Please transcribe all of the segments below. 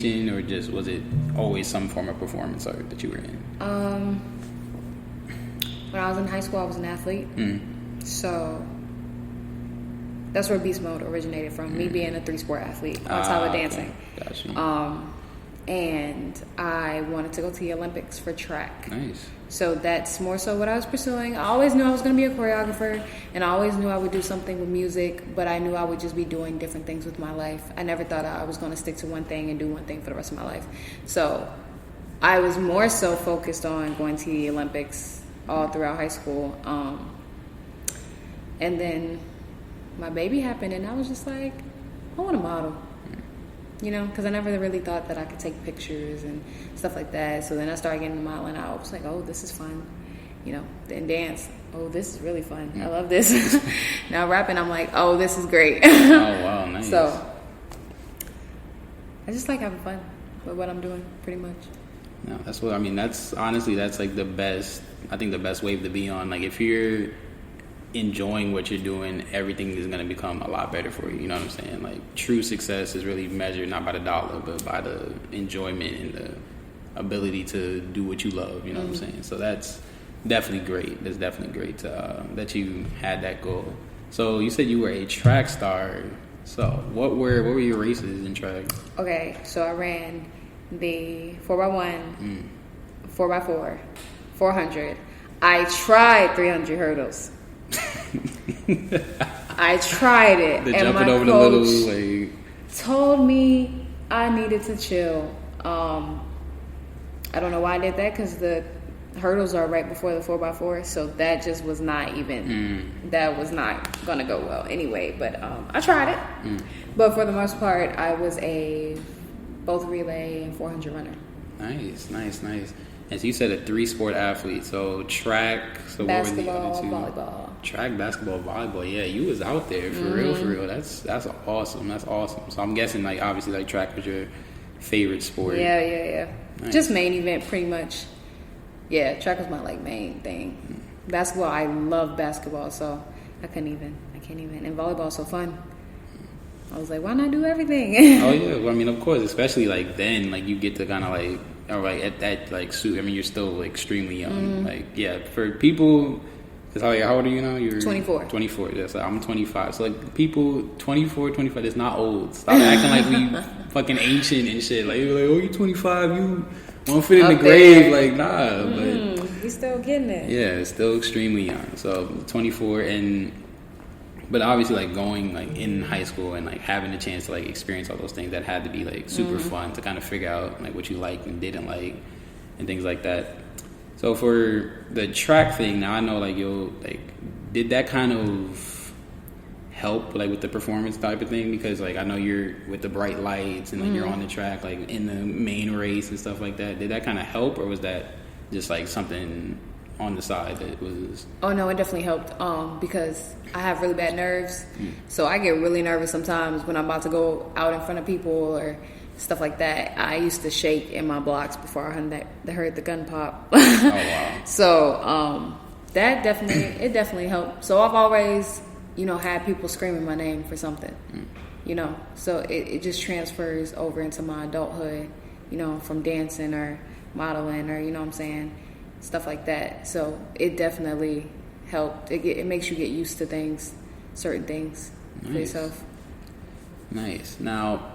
or just was it always some form of performance art that you were in? When I was in high school, I was an athlete. So that's where Beast Mode originated from. Me being a 3-sport athlete on top of dancing. Okay. Gotcha. And I wanted to go to the Olympics for track. Nice. So that's more so what I was pursuing. I always knew I was going to be a choreographer, and I always knew I would do something with music, but I knew I would just be doing different things with my life. I never thought I was going to stick to one thing and do one thing for the rest of my life. So I was more so focused on going to the Olympics all throughout high school. And then my baby happened, and I was just like, I want to model. You know, because I never really thought that I could take pictures and stuff like that. So then I started getting into modeling. I was like, oh, this is fun. You know, then dance. Oh, this is really fun. I love this. Now rapping, I'm like, oh, this is great. Oh, wow, nice. So I just like having fun with what I'm doing, pretty much. No, that's what I mean. That's honestly, that's like the best. I think the best wave to be on. Like if you're enjoying what you're doing, everything is going to become a lot better for you. You know what I'm saying? Like true success is really measured not by the dollar, but by the enjoyment and the ability to do what you love. You know what I'm saying? So that's definitely great. That's definitely great to, that you had that goal. So you said you were a track star. So what were your races in track? Okay, so I ran the 4x1, 4x4, 400. I tried 300 hurdles. I tried it, and my coach told me I needed to chill. I don't know why I did that, because the hurdles are right before the 4x4, so that just was not even that was not gonna go well anyway. But I tried it. But for the most part, I was a both relay and 400 runner. Nice. And so you said a 3-sport athlete, so track, so basketball, what were the other two? volleyball. Track, basketball, volleyball. Yeah, you was out there for real. That's awesome. That's awesome. So I'm guessing like obviously like track was your favorite sport. Yeah. Nice. Just main event pretty much. Yeah, track was my like main thing. Basketball, I love basketball, so I can't even. And volleyball's so fun. I was like, why not do everything? Oh yeah, well, I mean, of course, especially like then, like you get to kind of like, all right, at that like suit. I mean, you're still like, extremely young. Like, yeah, for people, cause how old are you now? You're 24. 24. Yeah, so I'm 25. So like people 24, 25, it's not old. Stop acting like we fucking ancient and shit. Like you're like, oh, you 25, you won't fit in the grave. Like nah, but we still getting it. Yeah, it's still extremely young. So 24 But obviously, like, going, like, in high school and, like, having the chance to, like, experience all those things, that had to be, like, super fun to kind of figure out, like, what you liked and didn't like and things like that. So for the track thing, now I know, like, did that kind of help, like, with the performance type of thing? Because, like, I know you're with the bright lights and, like, you're on the track, like, in the main race and stuff like that. Did that kind of help, or was that just, like, something on the side that was... Oh no, it definitely helped, because I have really bad nerves, so I get really nervous sometimes when I'm about to go out in front of people or stuff like that. I used to shake in my blocks before I heard the gun pop. Oh wow. So that definitely helped. So I've always, had people screaming my name for something, so it just transfers over into my adulthood, from dancing or modeling or, what I'm saying, stuff like that. So it definitely helped. It makes you get used to things, certain things for yourself. Nice. Now,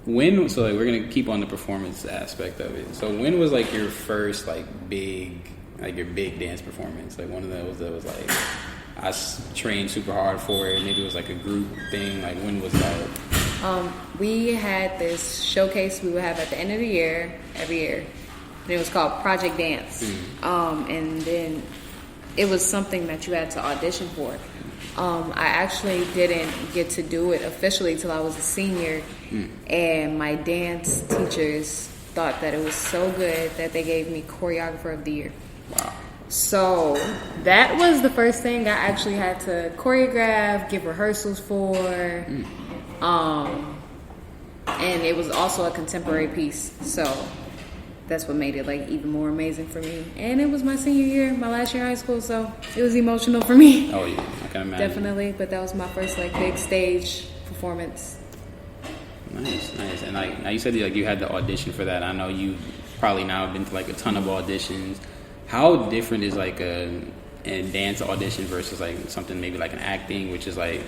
we're gonna keep on the performance aspect of it. So when was like your first your big dance performance? Like one of those that was like I trained super hard for it. Maybe it was like a group thing. Like when was that? We had this showcase we would have at the end of the year every year. And it was called Project Dance. And then it was something that you had to audition for. I actually didn't get to do it officially till I was a senior. And my dance teachers thought that it was so good that they gave me Choreographer of the Year. Wow. So that was the first thing I actually had to choreograph, give rehearsals for. And it was also a contemporary piece. So that's what made it like even more amazing for me. And it was my senior year, my last year in high school, so it was emotional for me. Oh yeah, I can imagine. Definitely, but that was my first like big stage performance. Nice. And like now you said like you had the audition for that. I know you probably now have been to like a ton of auditions. How different is like a dance audition versus like something maybe like an acting, which is like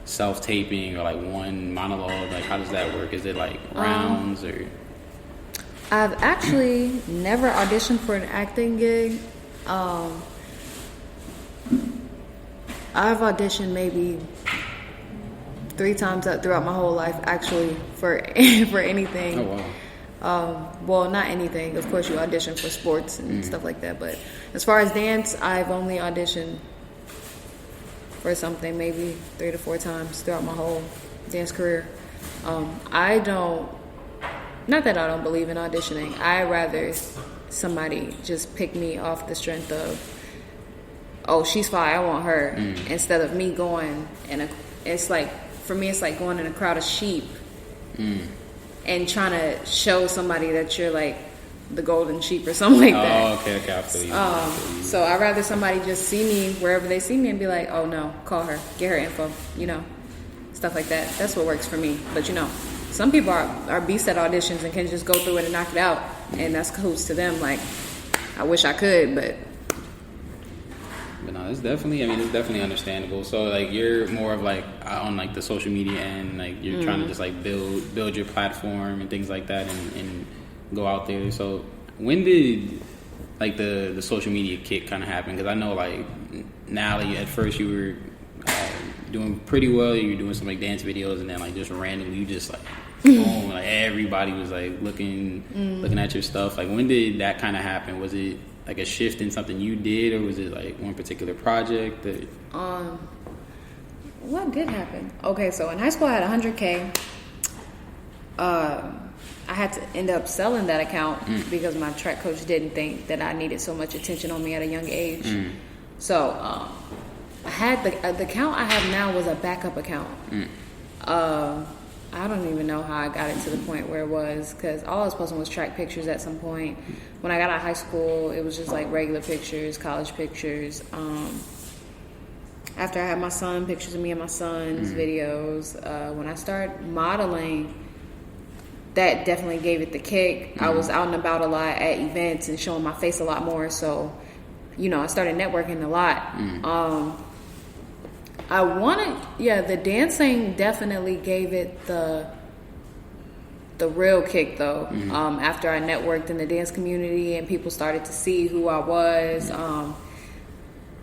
self-taping or like one monologue? Like how does that work? Is it like rounds or? I've actually never auditioned for an acting gig. I've auditioned maybe 3 times throughout my whole life, actually, for anything. Oh, wow. Well, not anything. Of course, you audition for sports and stuff like that. But as far as dance, I've only auditioned for something maybe 3 to 4 times throughout my whole dance career. I don't, not that I don't believe in auditioning. I rather somebody just pick me off the strength of, oh, she's fine, I want her, instead of me going it's like, for me, it's like going in a crowd of sheep and trying to show somebody that you're like the golden sheep or something like that. Oh, okay, I feel you. So I'd rather somebody just see me wherever they see me and be like, oh no, call her, get her info, stuff like that. That's what works for me. But some people are beasts at auditions and can just go through it and knock it out, and that's kudos to them. Like, I wish I could, but no, it's definitely understandable. So like you're more of like on like the social media end, like you're trying to just like build your platform and things like that and go out there. So when did like the social media kick kind of happen? Because I know like now like, at first you were doing pretty well, you were doing some like dance videos, and then like just randomly you just like boom, like everybody was like looking at your stuff. Like when did that kind of happen? Was it like a shift in something you did, or was it like one particular project that? What did happen? Okay, so in high school I had 100K. I had to end up selling that account because my track coach didn't think that I needed so much attention on me at a young age. So I had the account I have now was a backup account. I don't even know how I got it to the point where it was, because all I was posting was track pictures at some point. When I got out of high school, it was just like regular pictures, college pictures. After I had my son, pictures of me and my son's videos. When I started modeling, that definitely gave it the kick. I was out and about a lot at events and showing my face a lot more. So, I started networking a lot. The dancing definitely gave it the real kick though. After I networked in the dance community and people started to see who I was,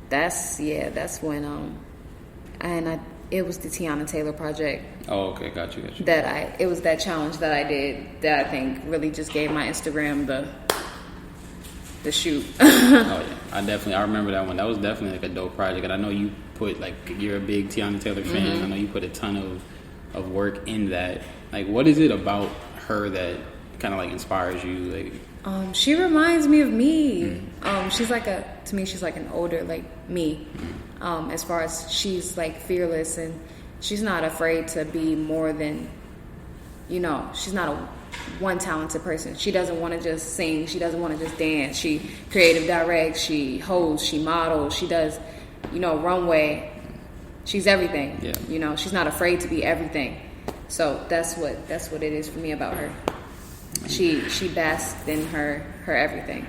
that's when it was the Tiana Taylor project. Oh, okay, got you. It was that challenge that I did that I think really just gave my Instagram the shoot. Oh yeah, I remember that one. That was definitely like a dope project, and I know you put like, you're a big Tiana Taylor fan. I know you put a ton of work in that. Like, what is it about her that kind of like inspires you? Like, she reminds me of me. She's like she's like an older like me. As far as she's like fearless, and she's not afraid to be more than, she's not a one talented person. She doesn't want to just sing. She doesn't want to just dance. She creative directs. She hosts. She models. She does, runway. She's everything. Yeah. She's not afraid to be everything. So that's what it is for me about her. She basks in her everything.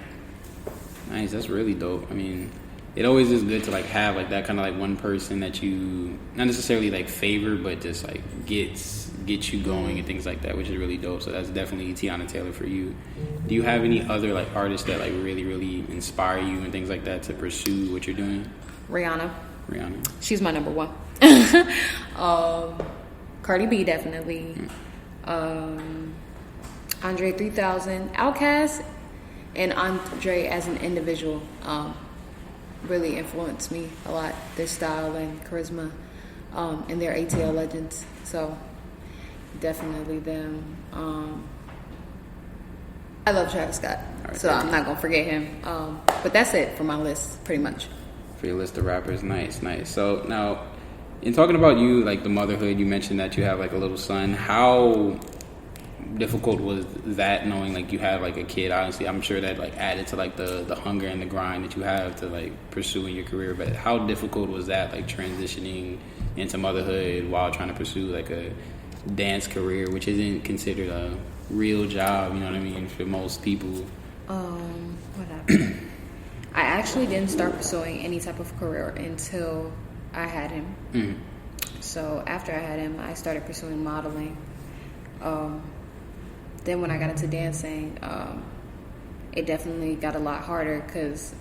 Nice. That's really dope. I mean, it always is good to like have like that kind of like one person that you not necessarily like favor, but just like get you going and things like that, which is really dope. So that's definitely Tiana Taylor for you. Do you have any other like artists that like really, really inspire you and things like that to pursue what you're doing? Rihanna. She's my number one. Cardi B definitely. Andre 3000, Outkast, and Andre as an individual really influenced me a lot. Their style and charisma, and their ATL legends. So definitely them. I love Travis Scott, so I'm not gonna forget him. But that's it for my list, pretty much. For your list of rappers, nice. So now, in talking about you, like the motherhood, you mentioned that you have like a little son. How difficult was that, knowing like you have like a kid? Honestly, I'm sure that like added to like the hunger and the grind that you have to like pursuing your career. But how difficult was that, like transitioning into motherhood while trying to pursue like a dance career, which isn't considered a real job, you know what I mean, for most people? What happened? I actually didn't start pursuing any type of career until I had him. Mm-hmm. So after I had him, I started pursuing modeling. Then when I got into dancing, it definitely got a lot harder because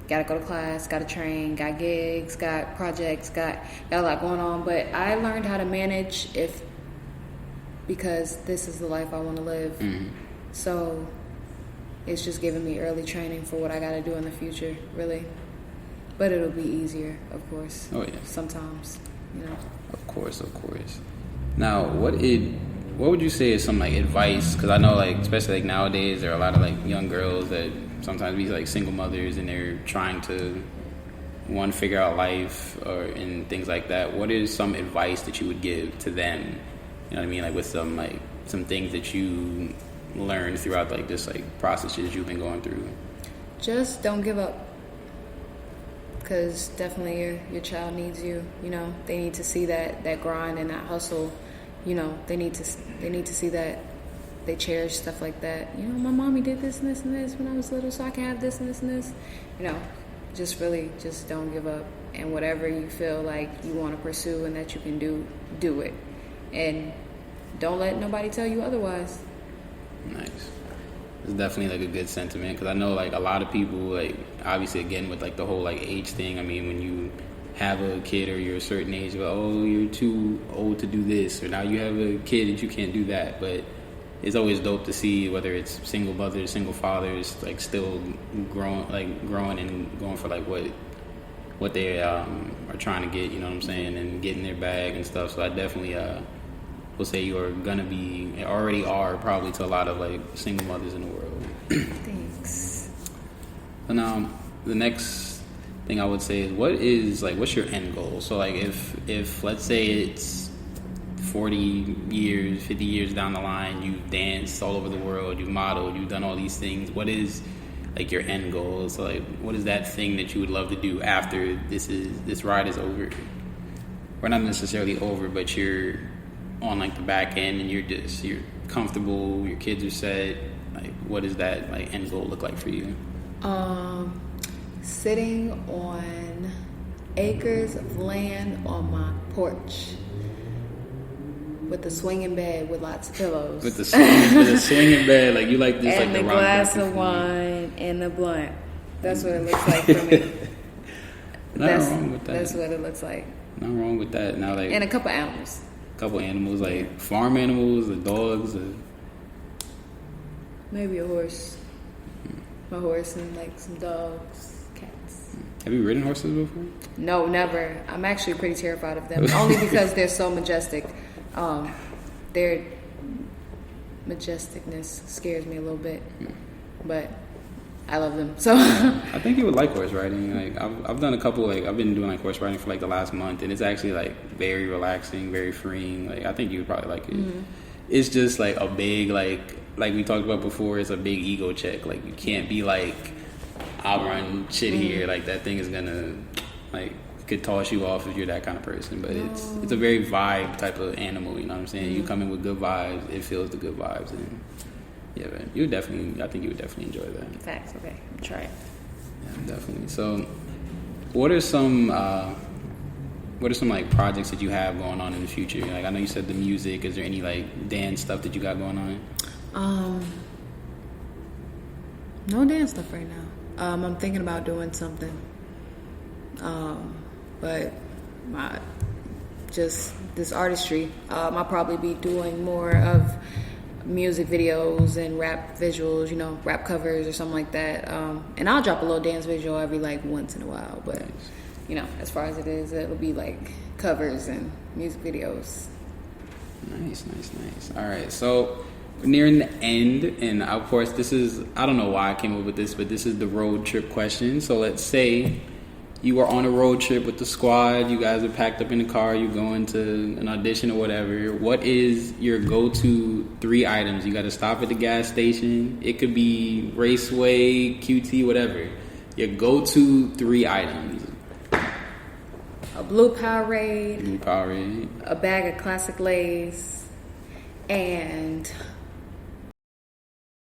gotta go to class, gotta train, got gigs, got projects, got a lot going on. But I learned how to manage because this is the life I want to live. Mm-hmm. So it's just giving me early training for what I gotta do in the future, really. But it'll be easier, of course. Oh yeah. Sometimes, you know. Of course. Now, what would you say is some like advice? Because I know, like, especially like nowadays, there are a lot of like young girls that sometimes be like single mothers, and they're trying to figure out life and things like that. What is some advice that you would give to them? You know what I mean? Like with some things that you learned throughout like this like processes you've been going through. Just don't give up. Because definitely your child needs you. You know, they need to see that grind and that hustle. You know, they need to see that they cherish stuff like that. You know, my mommy did this and this and this when I was little, so I can have this and this and this. You know, just don't give up. And whatever you feel like you want to pursue and that you can do it. And don't let nobody tell you otherwise. Nice. It's definitely like a good sentiment, because I know like a lot of people, like obviously again with like the whole like age thing. I mean, when you have a kid or you're a certain age, like, oh, you're too old to do this, or now you have a kid and you can't do that. But it's always dope to see whether it's single mothers, single fathers, like still growing and going for like what they are trying to get. You know what I'm saying, and getting their bag and stuff. So I definitely will say you are gonna be, already are probably to a lot of like single mothers in the world. Thanks. So now the next thing I would say is what's your end goal? So like if let's say it's 40 years, 50 years down the line, you've danced all over the world, you've modeled, you've done all these things, what is like your end goal? So like what is that thing that you would love to do after this ride is over? Or not necessarily over, but you're on like the back end and you're comfortable, your kids are set. Like what does that like end goal look like for you? Sitting on acres of land on my porch with a swinging bed with lots of pillows. With the swinging bed, like you like this, and like the glass of wine and the blunt. That's what it looks like for me. Nothing wrong with that. That's what it looks like. Nothing wrong with that. Now, like, and a couple animals. Like farm animals, the dogs, maybe a horse. A horse and like some dogs, cats. Have you ridden horses before? No, never. I'm actually pretty terrified of them, only because they're so majestic. Their majesticness scares me a little bit, but I love them. So I think you would like horse riding. Like I've done a couple. Like I've been doing like horse riding for like the last month, and it's actually like very relaxing, very freeing. Like I think you would probably like it. Mm-hmm. It's just like a big like we talked about before. It's a big ego check. Like you can't be like, I'll run shit here. Like that thing is gonna like could toss you off if you're that kind of person. But it's a very vibe type of animal. You know what I'm saying? Mm-hmm. You come in with good vibes. It feels the good vibes and. Yeah, man. I think you would definitely enjoy that. Facts. Okay, I'll try it. Yeah, definitely. So, what are some like projects that you have going on in the future? Like I know you said the music. Is there any like dance stuff that you got going on? No dance stuff right now. I'm thinking about doing something. But just this artistry. I'll probably be doing more of music videos and rap visuals, rap covers or something like that. And I'll drop a little dance visual every like once in a while. But, as far as it is, it'll be like covers and music videos. Nice. All right. So we're nearing the end. And of course, I don't know why I came up with this, but this is the road trip question. So let's say you are on a road trip with the squad. You guys are packed up in the car. You're going to an audition or whatever. What is your go-to 3 items? You got to stop at the gas station. It could be Raceway, QT, whatever. Your go-to 3 items. A blue Powerade. Blue Powerade. A bag of classic Lay's. And